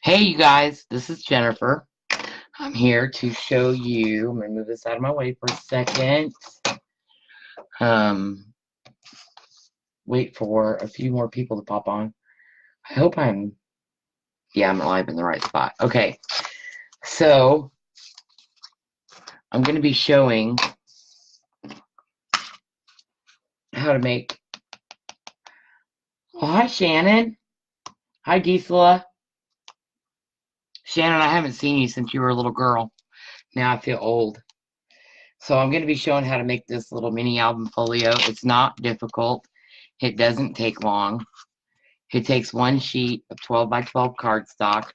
Hey, you guys, this is Jennifer. I'm here to show you. I'm going to move this out of my way for a second. Wait for a few more people to pop on. I hope I'm live in the right spot. Okay, so I'm going to be showing how to make. Oh, hi, Shannon. Hi, Gisela. Shannon, I haven't seen you since you were a little girl. Now I feel old. So I'm going to be showing how to make this little mini album folio. It's not difficult. It doesn't take long. It takes one sheet of 12 by 12 cardstock.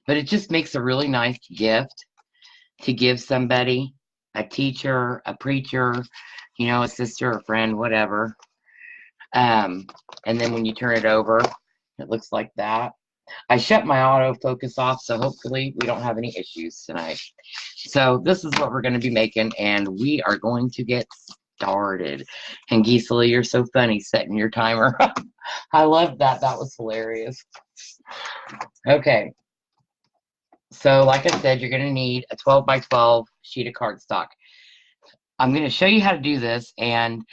But it just makes a really nice gift to give somebody, a teacher, a preacher, you know, a sister, a friend, whatever. And then when you turn it over, it looks like that. I shut my autofocus off, so hopefully we don't have any issues tonight. So this is what we're going to be making, and we are going to get started. And Gisela, you're so funny setting your timer. I love that. That was hilarious. Okay. So like I said, you're going to need a 12 by 12 sheet of cardstock. I'm going to show you how to do this, and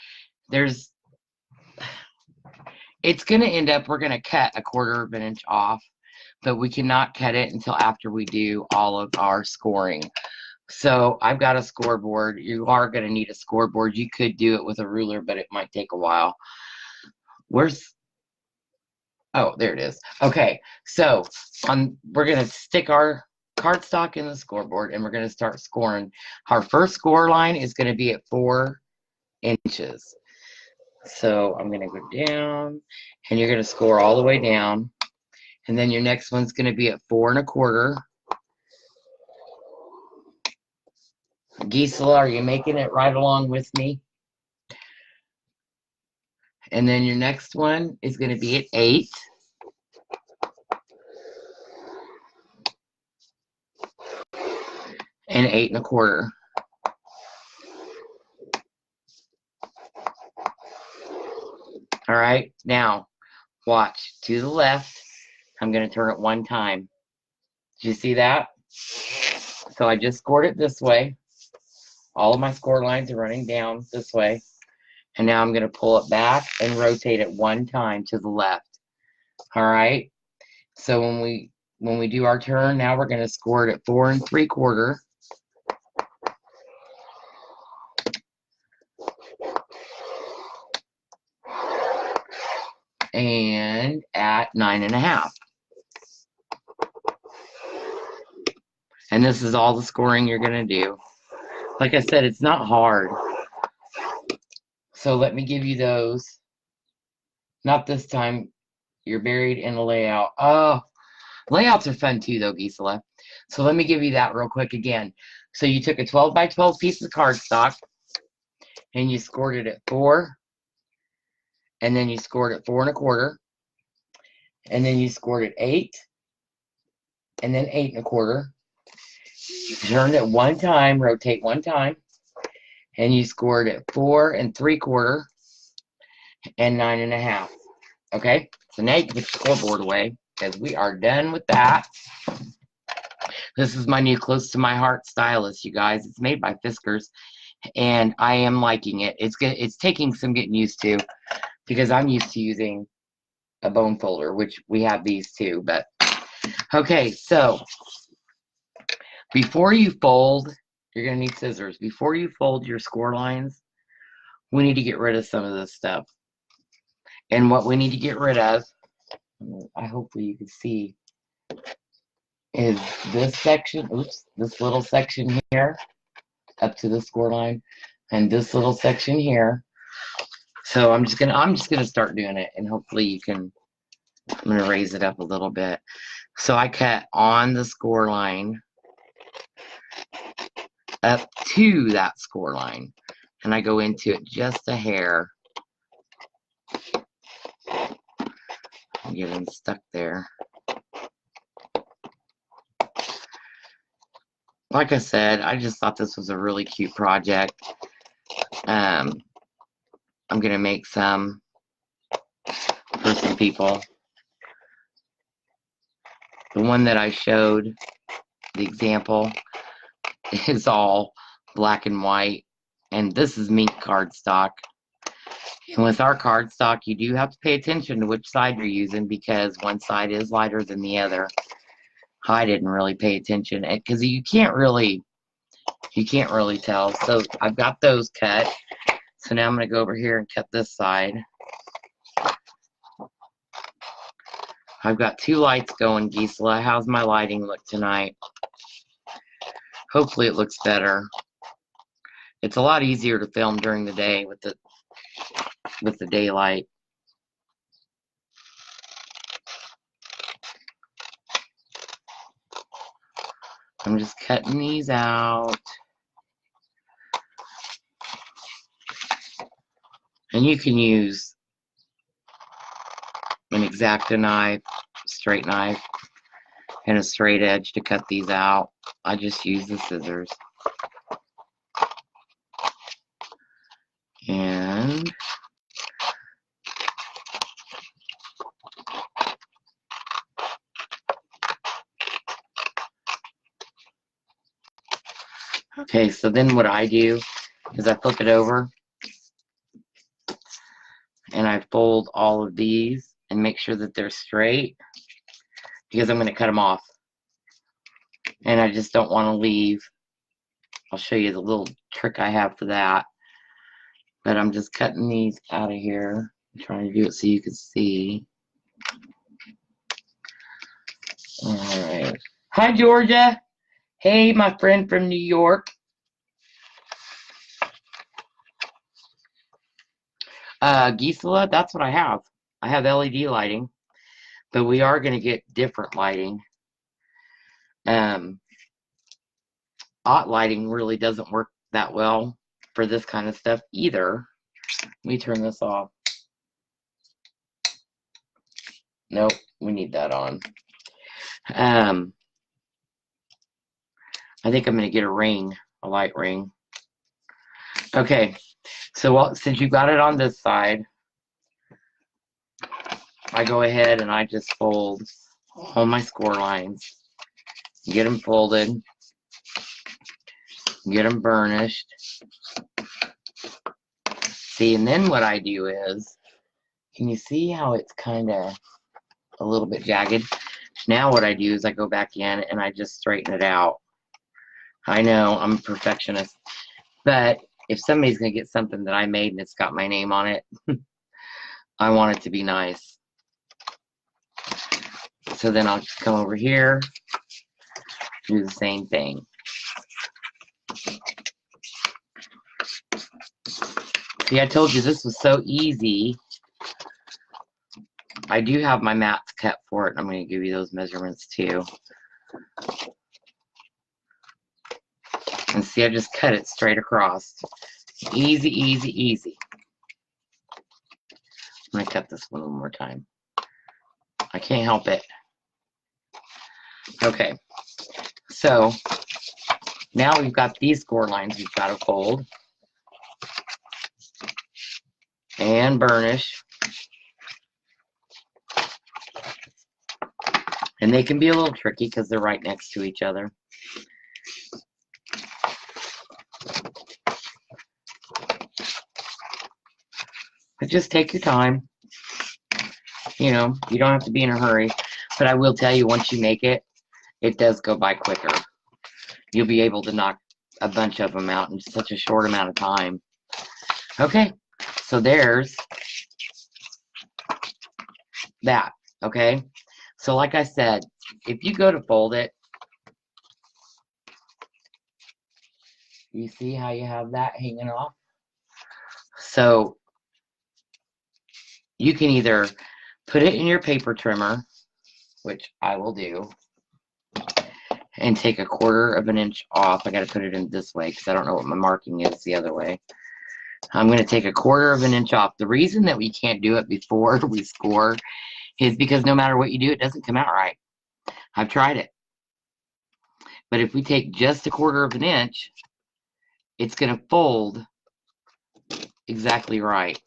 it's going to end up, we're going to cut a 1/4 of an inch off, but we cannot cut it until after we do all of our scoring. So I've got a scoreboard. You are going to need a scoreboard. You could do it with a ruler, but it might take a while. Oh, there it is. Okay, so we're going to stick our cardstock in the scoreboard, and we're going to start scoring. Our first score line is going to be at 4 inches. So I'm going to go down, and you're going to score all the way down. And then your next one's going to be at 4 1/4. Gisela, are you making it right along with me? And then your next one is going to be at 8. And 8 1/4. All right, now watch to the left. I'm going to turn it 1 time. Did you see that? So I just scored it this way. All of my score lines are running down this way. And now I'm going to pull it back and rotate it 1 time to the left. All right. So when we do our turn, now we're going to score it at 4 3/4. And at 9 1/2. And this is all the scoring you're going to do. Like I said, it's not hard. So let me give you those. Not this time. You're buried in a layout. Oh, layouts are fun too, though, Gisela. So let me give you that real quick again. So you took a 12 by 12 piece of cardstock, and you scored it at 4. And then you scored at 4 1/4. And then you scored at 8. And then 8 1/4. You turned it 1 time, rotate 1 time. And you scored at 4 3/4 and 9 1/2. Okay, so now you can put your scoreboard away because we are done with that. This is my new close to my heart stylus, you guys. It's made by Fiskars, and I am liking it. It's taking some getting used to because I'm used to using a bone folder, which we have these too. But okay, so before you fold, you're gonna need scissors. Before you fold your score lines, we need to get rid of some of this stuff. And what we need to get rid of, hopefully you can see, is this section, this little section here, up to the score line, and this little section here. So I'm just gonna start doing it, and hopefully you can. I'm gonna raise it up a little bit. So I cut on the score line up to that score line, and I go into it just a hair. I'm getting stuck there. Like I said, I just thought this was a really cute project. I'm gonna make some for some people. The one that I showed, the example, is all black and white, and this is mink cardstock. And with our cardstock, you do have to pay attention to which side you're using, because one side is lighter than the other. I didn't really pay attention because you can't really tell. So I've got those cut. So now I'm going to go over here and cut this side. I've got 2 lights going, Gisela. How's my lighting look tonight? Hopefully it looks better. It's a lot easier to film during the day with the daylight. I'm just cutting these out. And you can use an X-Acto knife, straight knife, and a straight edge to cut these out. I just use the scissors. And okay, so then what I do is I flip it over and I fold all of these and make sure that they're straight, because I'm going to cut them off. And I just don't want to leave. I'll show you the little trick I have for that. But I'm just cutting these out of here. I'm trying to do it so you can see. Alright. Hi, Georgia. Hey, my friend from New York. Gisela, that's what I have. I have LED lighting, but we are going to get different lighting. Hot lighting really doesn't work that well for this kind of stuff either. Let me turn this off. Nope, we need that on. I think I'm going to get a ring, a light ring. Okay, so since you got it on this side, I go ahead and I just fold all my score lines. Get them folded. Get them burnished. See, and then what I do is, can you see how it's kind of a little bit jagged? Now what I do is I go back in and I just straighten it out. I know, I'm a perfectionist, but if somebody's going to get something that I made and it's got my name on it, I want it to be nice. So then I'll just come over here, do the same thing. See, I told you this was so easy. I do have my mats cut for it. I'm going to give you those measurements too. And see, I just cut it straight across. Easy, easy, easy. I'm going to cut this one more time. I can't help it. Okay. So, now we've got these score lines we've got to fold. And burnish. And they can be a little tricky because they're right next to each other. But just take your time. You know, you don't have to be in a hurry. But I will tell you, once you make it, it does go by quicker. You'll be able to knock a bunch of them out in such a short amount of time. Okay, so there's that. Okay, so like I said, if you go to fold it, you see how you have that hanging off? So you can either put it in your paper trimmer, which I will do, and take a 1/4 of an inch off. I got to put it in this way because I don't know what my marking is the other way. I'm going to take a 1/4 of an inch off. The reason that we can't do it before we score is because no matter what you do, it doesn't come out right. I've tried it. But if we take just a 1/4 of an inch, it's going to fold exactly right.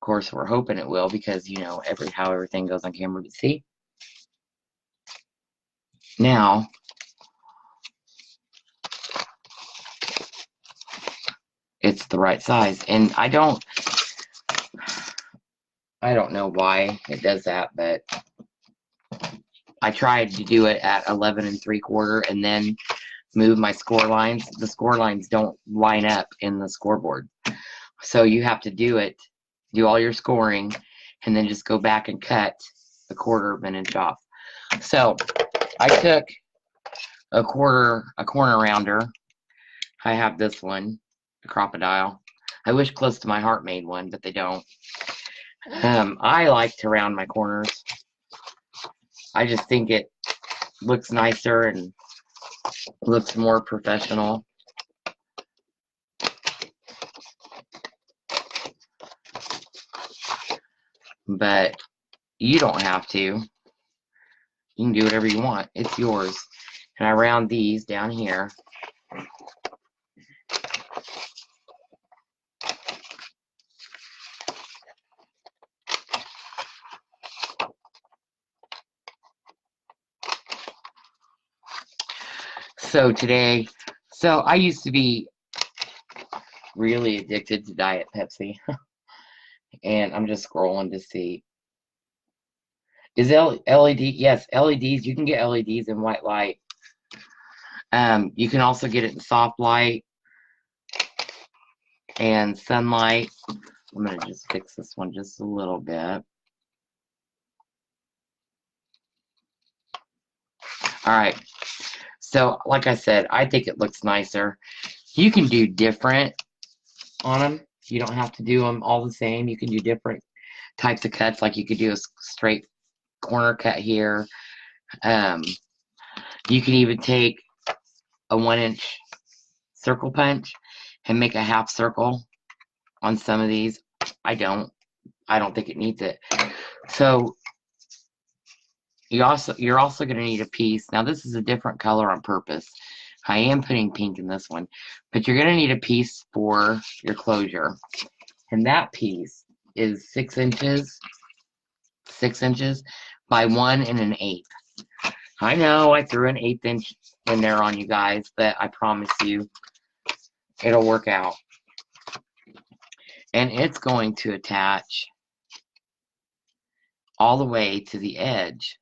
course, we're hoping it will because, you know, how everything goes on camera. But see? Now, it's the right size. And I don't know why it does that, but I tried to do it at 11 3/4 and then move my score lines. The score lines don't line up in the scoreboard. So you have to do all your scoring, and then just go back and cut a 1/4 of an inch off. So I took a corner rounder. I have this one, a crocodile. I wish Close to My Heart made one, but they don't. I like to round my corners. I just think it looks nicer and looks more professional. But you don't have to. You can do whatever you want. It's yours. And I round these down here. So I used to be really addicted to Diet Pepsi. And I'm just scrolling to see. Is LED? Yes, LEDs. You can get LEDs in white light. You can also get it in soft light and sunlight. I'm going to just fix this one just a little bit. All right. So, like I said, I think it looks nicer. You can do different on them. You don't have to do them all the same. You can do different types of cuts. Like you could do a straight corner cut here. You can even take a 1-inch circle punch and make a half circle on some of these. I don't think it needs it. So you're also going to need a piece. Now this is a different color on purpose. I am putting pink in this one, but you're going to need a piece for your closure. And that piece is 6 inches by 1 1/8. I know I threw an 1/8 inch in there on you guys, but I promise you it'll work out. And it's going to attach all the way to the edge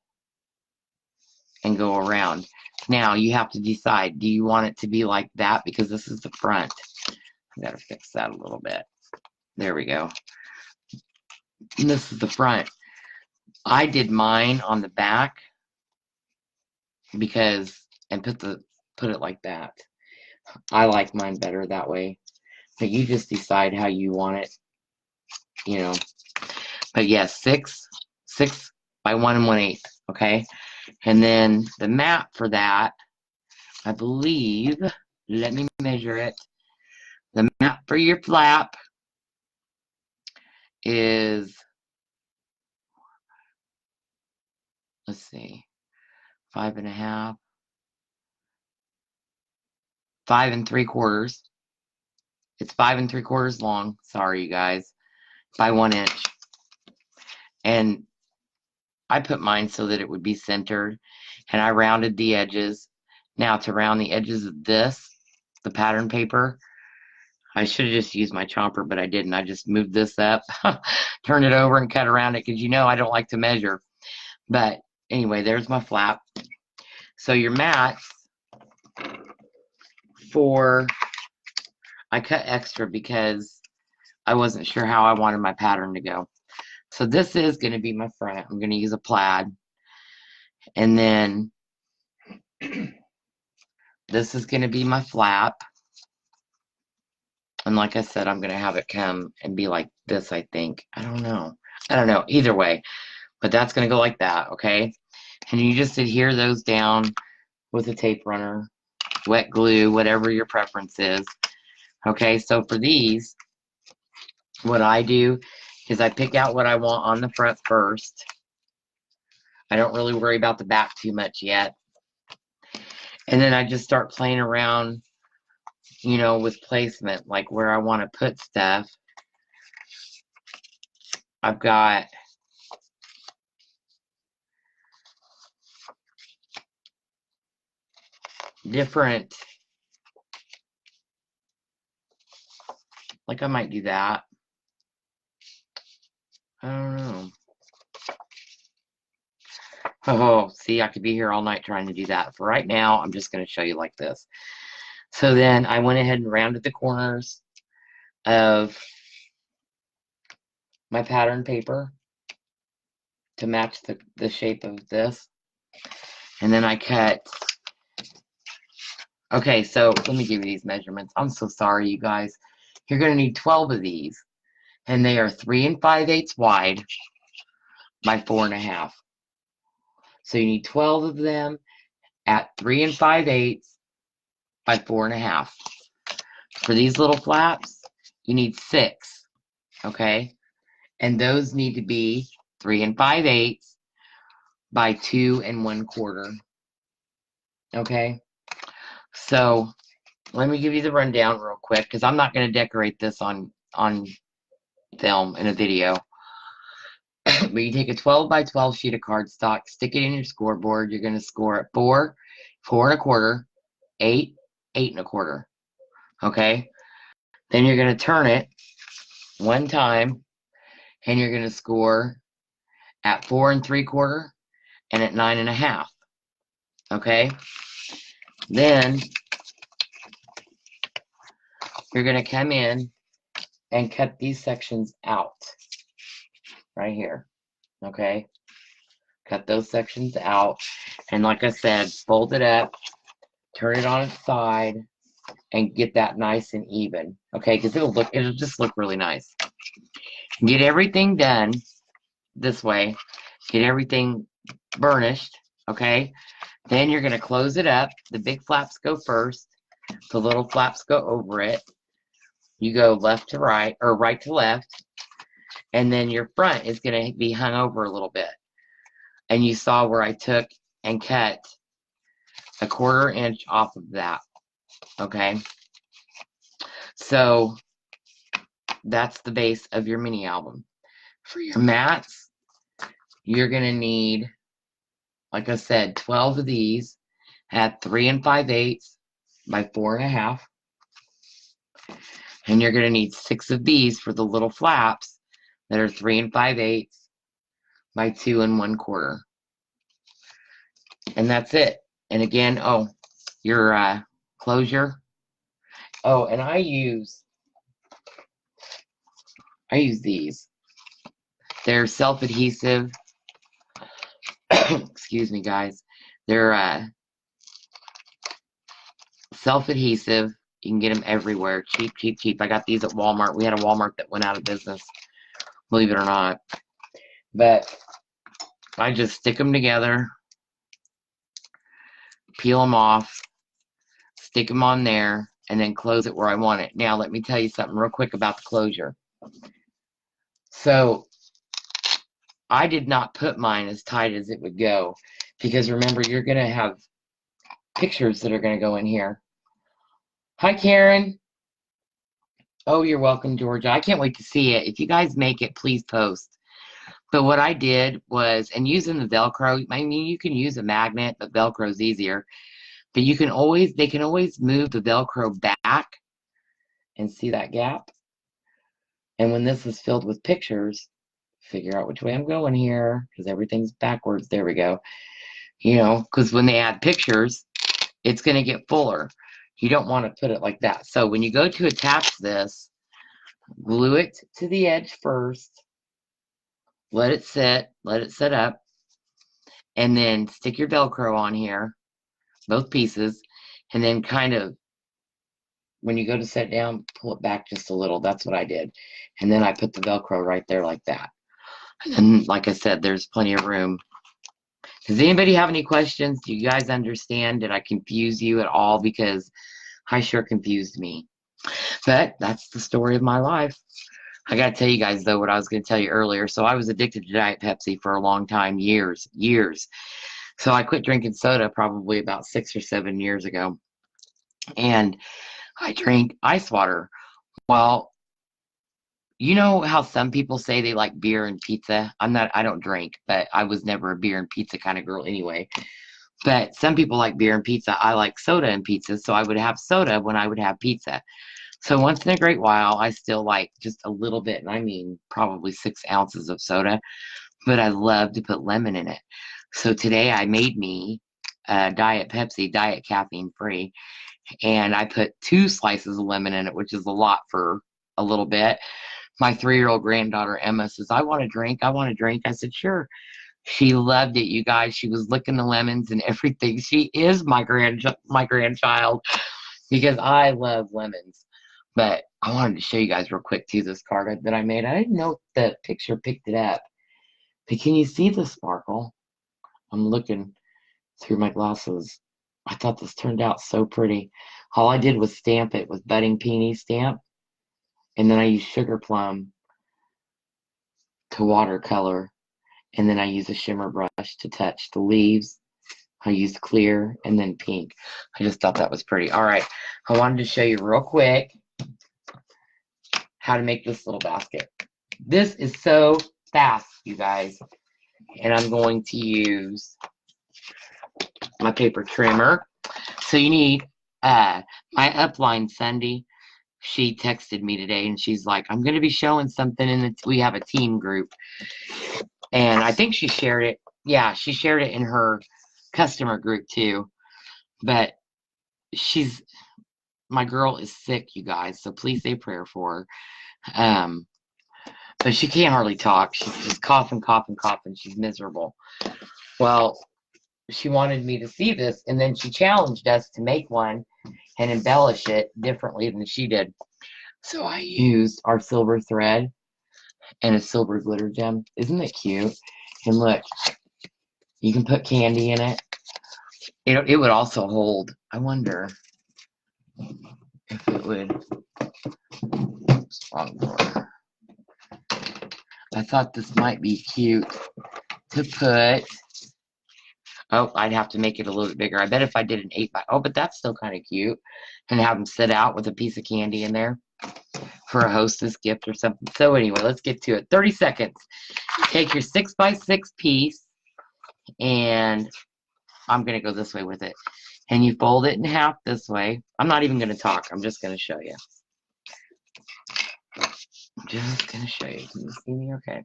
and go around. Now you have to decide, do you want it to be like that? Because this is the front. I gotta fix that a little bit. There we go. And this is the front. I did mine on the back because, and put it like that. I like mine better that way. But you just decide how you want it, you know. But yes, 6 by 1 1/8, okay? And then the mat for that, I believe, let me measure it. The mat for your flap is, let's see, 5 3/4. It's 5 3/4 long. Sorry, you guys. By 1 inch. And I put mine so that it would be centered. And I rounded the edges. Now, to round the edges of this, the pattern paper, I should have just used my chomper, but I didn't. I just moved this up, turned it over, and cut around it because, you know, I don't like to measure. But anyway, there's my flap. So your mats I cut extra because I wasn't sure how I wanted my pattern to go. So this is going to be my front. I'm going to use a plaid. And then this is going to be my flap. And like I said, I'm going to have it come and be like this, I think. I don't know. Either way. But that's going to go like that, okay? And you just adhere those down with a tape runner, wet glue, whatever your preference is. Okay, so for these, what I do is I pick out what I want on the front first. I don't really worry about the back too much yet. And then I just start playing around, you know, with placement, like where I want to put stuff. I've got different, like I might do that. I don't know. Oh, see, I could be here all night trying to do that. For right now, I'm just going to show you like this. So then I went ahead and rounded the corners of my pattern paper to match the shape of this. And then I cut. Okay, so let me give you these measurements. I'm so sorry, you guys. You're going to need 12 of these. And they are 3 5/8 wide by 4 1/2. So you need 12 of them at 3 5/8 by 4 1/2. For these little flaps, you need 6, okay? And those need to be 3 5/8 by 2 1/4, okay? So let me give you the rundown real quick, because I'm not going to decorate this on film in a video. But you take a 12 by 12 sheet of cardstock, stick it in your scoreboard. You're going to score at 4, 4 1/4, 8, 8 1/4. Okay? Then you're going to turn it one time, and you're going to score at 4 3/4 and at 9 1/2. Okay? Then you're going to come in and cut these sections out right here. Okay? Cut those sections out, and like I said, fold it up, turn it on its side, and get that nice and even. Okay, because it'll just look really nice. Get everything done this way. Get everything burnished. Okay, then you're going to close it up. The big flaps go first. The little flaps go over it. You go left to right, or right to left, and then your front is going to be hung over a little bit. And you saw where I took and cut a 1/4 inch off of that. Okay, so that's the base of your mini album. For your mats, you're going to need, like I said, 12 of these at 3 5/8 by 4 1/2. And you're going to need 6 of these for the little flaps that are 3 5/8 by 2 1/4. And that's it. And again, oh, your closure. Oh, and I use these. They're self-adhesive. Excuse me, guys. They're self-adhesive. You can get them everywhere. Cheap, cheap, cheap. I got these at Walmart. We had a Walmart that went out of business, believe it or not. But I just stick them together, peel them off, stick them on there, and then close it where I want it. Now, let me tell you something real quick about the closure. So, I did not put mine as tight as it would go, because remember, you're going to have pictures that are going to go in here. Hi, Karen. Oh, you're welcome, Georgia. I can't wait to see it. If you guys make it, please post. But what I did was, and using the Velcro, I mean, you can use a magnet, but Velcro is easier. But they can always move the Velcro back and see that gap. And when this is filled with pictures, figure out which way I'm going here, because everything's backwards. There we go. You know, because when they add pictures, it's going to get fuller. You don't want to put it like that. So when you go to attach this, glue it to the edge first. Let it set up, and then stick your Velcro on here, both pieces, and then kind of, when you go to set down, pull it back just a little. That's what I did. And then I put the Velcro right there like that. And then, like I said, there's plenty of room. Does anybody have any questions? Do you guys understand? Did I confuse you at all? Because I sure confused me. But that's the story of my life. I got to tell you guys, though, what I was going to tell you earlier. So I was addicted to Diet Pepsi for a long time, years. So I quit drinking soda probably about 6 or 7 years ago. And I drank ice water. Well, You know how some people say they like beer and pizza? I don't drink, but I was never a beer and pizza kind of girl anyway. But some people like beer and pizza. I like soda and pizza, so I would have soda when I would have pizza. So once in a great while, I still like just a little bit, and I mean probably 6 ounces of soda, but I love to put lemon in it. So today I made me Diet Pepsi, diet caffeine free, and I put 2 slices of lemon in it, which is a lot for a little bit. My 3-year-old granddaughter Emma says, "I want a drink. I want a drink." I said, "Sure." She loved it, you guys. She was licking the lemons and everything. She is my grandchild because I love lemons. But I wanted to show you guys real quick too this card that I made. I didn't know if the picture picked it up. But can you see the sparkle? I'm looking through my glasses. I thought this turned out so pretty. All I did was stamp it with budding peony stamp, and then I used sugar plum to watercolor, and then I used a shimmer brush to touch the leaves. I used clear and then pink. I just thought that was pretty. All right, I wanted to show you real quick how to make this little basket. This is so fast, you guys. And I'm going to use my paper trimmer. So you need my upline Sunday. She texted me today and she's like, "I'm going to be showing something we have a team group." And I think she shared it. Yeah, she shared it in her customer group too. But my girl is sick, you guys. So please say a prayer for her. But she can't hardly talk. She's just coughing. She's miserable. Well, she wanted me to see this, and then she challenged us to make one and embellish it differently than she did. So I used our silver thread and a silver glitter gem. Isn't that cute? And look, you can put candy in it. It would also hold. I wonder if it would. I thought this might be cute to put. Oh, I'd have to make it a little bit bigger. I bet if I did an 8 by, oh, but that's still kind of cute. And have them sit out with a piece of candy in there for a hostess gift or something. So anyway, let's get to it. 30 seconds. Take your 6 by 6 piece, and I'm going to go this way with it. And you fold it in half this way. I'm not even going to talk. I'm just going to show you. I'm just going to show you. Can you see me okay?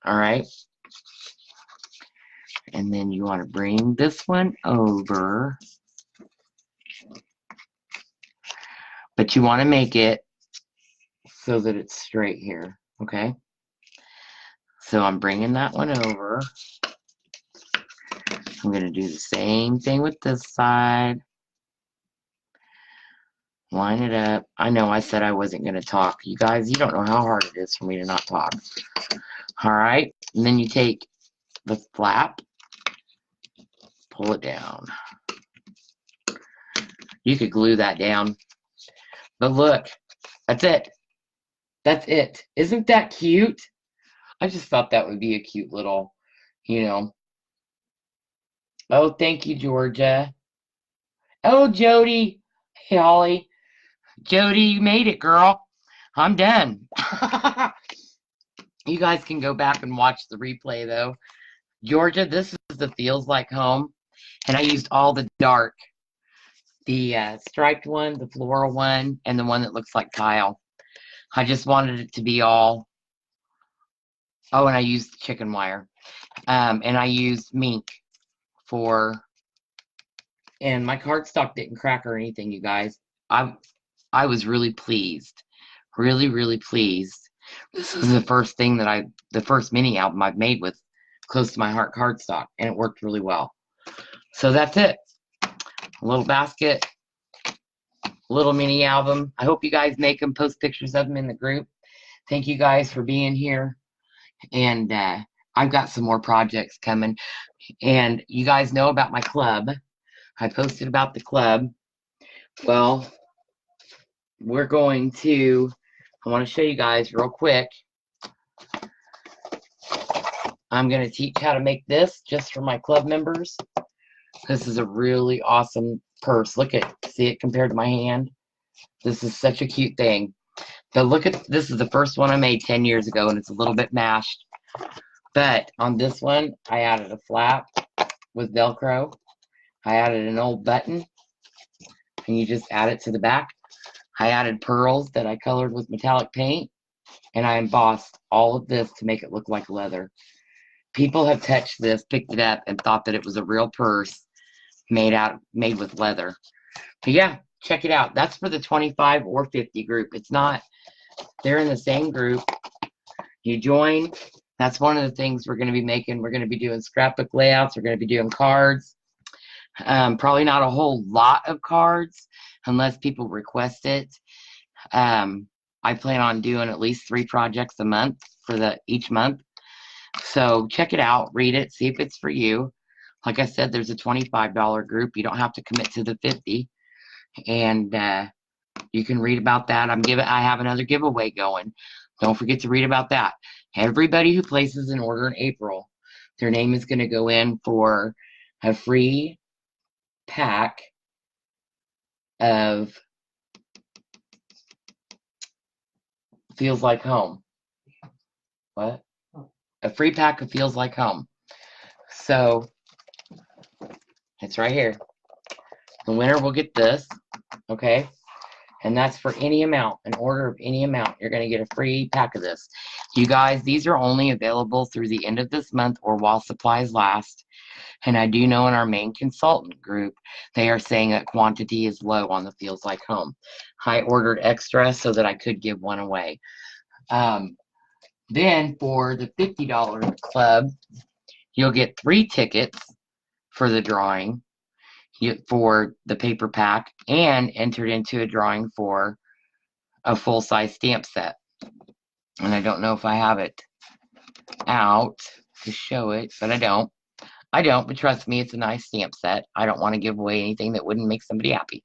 All right. And then you want to bring this one over. But you want to make it so that it's straight here, okay? So I'm bringing that one over. I'm going to do the same thing with this side. Line it up. I know I said I wasn't going to talk. You guys, you don't know how hard it is for me to not talk. All right. And then you take the flap, pull it down. You could glue that down. But look, that's it. That's it. Isn't that cute? I just thought that would be a cute little, you know. Oh, thank you, Georgia. Oh, Jody. Hey, Holly. Jody, you made it, girl. I'm done. You guys can go back and watch the replay, though. Georgia, this is the Feels Like Home. And I used all the dark. The striped one, the floral one, and the one that looks like tile. I just wanted it to be all. Oh, and I used chicken wire. And I used mink and my cardstock didn't crack or anything, you guys. I was really pleased. Really, really pleased. This is the first mini album I've made with close to my heart cardstock, and it worked really well. So that's it. A little basket, little mini album. I hope you guys make them, post pictures of them in the group. Thank you guys for being here. And I've got some more projects coming. And you guys know about my club. I posted about the club. Well, I want to show you guys real quick. I'm going to teach how to make this just for my club members. This is a really awesome purse. See it compared to my hand? This is such a cute thing. But look at, this is the first one I made 10 years ago, and it's a little bit mashed. But on this one, I added a flap with Velcro. I added an old button, and you just add it to the back. I added pearls that I colored with metallic paint, and I embossed all of this to make it look like leather. People have touched this, picked it up, and thought that it was a real purse made with leather. But yeah, check it out. That's for the 25 or 50 group. It's not, they're in the same group. You join. That's one of the things we're going to be making. We're going to be doing scrapbook layouts. We're going to be doing cards. Probably not a whole lot of cards unless people request it. I plan on doing at least 3 projects a month for each month. So check it out, read it, see if it's for you. Like I said, there's a $25 group. You don't have to commit to the 50. And you can read about that. I have another giveaway going. Don't forget to read about that. Everybody who places an order in April, their name is going to go in for a free pack of Feels Like Home. What? A free pack of Feels Like Home. So it's right here. The winner will get this, okay? And that's for any amount, an order of any amount. You're going to get a free pack of this. You guys, these are only available through the end of this month or while supplies last. And I do know in our main consultant group, they are saying that quantity is low on the Feels Like Home. I ordered extra so that I could give one away. Then for the $50 club, you'll get 3 tickets for the drawing for the paper pack and entered into a drawing for a full-size stamp set. And I don't know if I have it out to show it, but I don't. But trust me, it's a nice stamp set. I don't want to give away anything that wouldn't make somebody happy.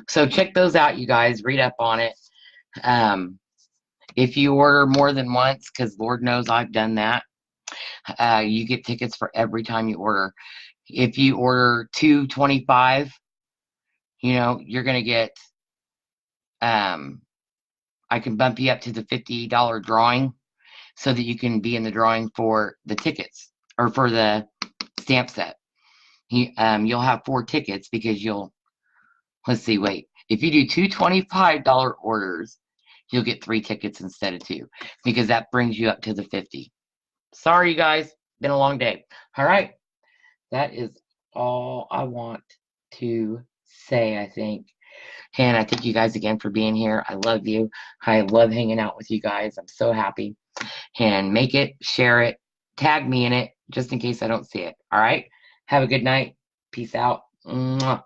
So check those out, you guys. Read up on it. If you order more than once, because Lord knows I've done that, you get tickets for every time you order. If you order 225, you're going to get, I can bump you up to the $50 drawing so that you can be in the drawing for the tickets or for the stamp set. You'll have 4 tickets because let's see, wait. If you do 2 $25 orders, you'll get 3 tickets instead of 2 because that brings you up to the 50. Sorry, you guys. Been a long day. All right. That is all I want to say, I think. And I thank you guys again for being here. I love you. I love hanging out with you guys. I'm so happy. And make it, share it, tag me in it, just in case I don't see it. All right? Have a good night. Peace out. Mwah.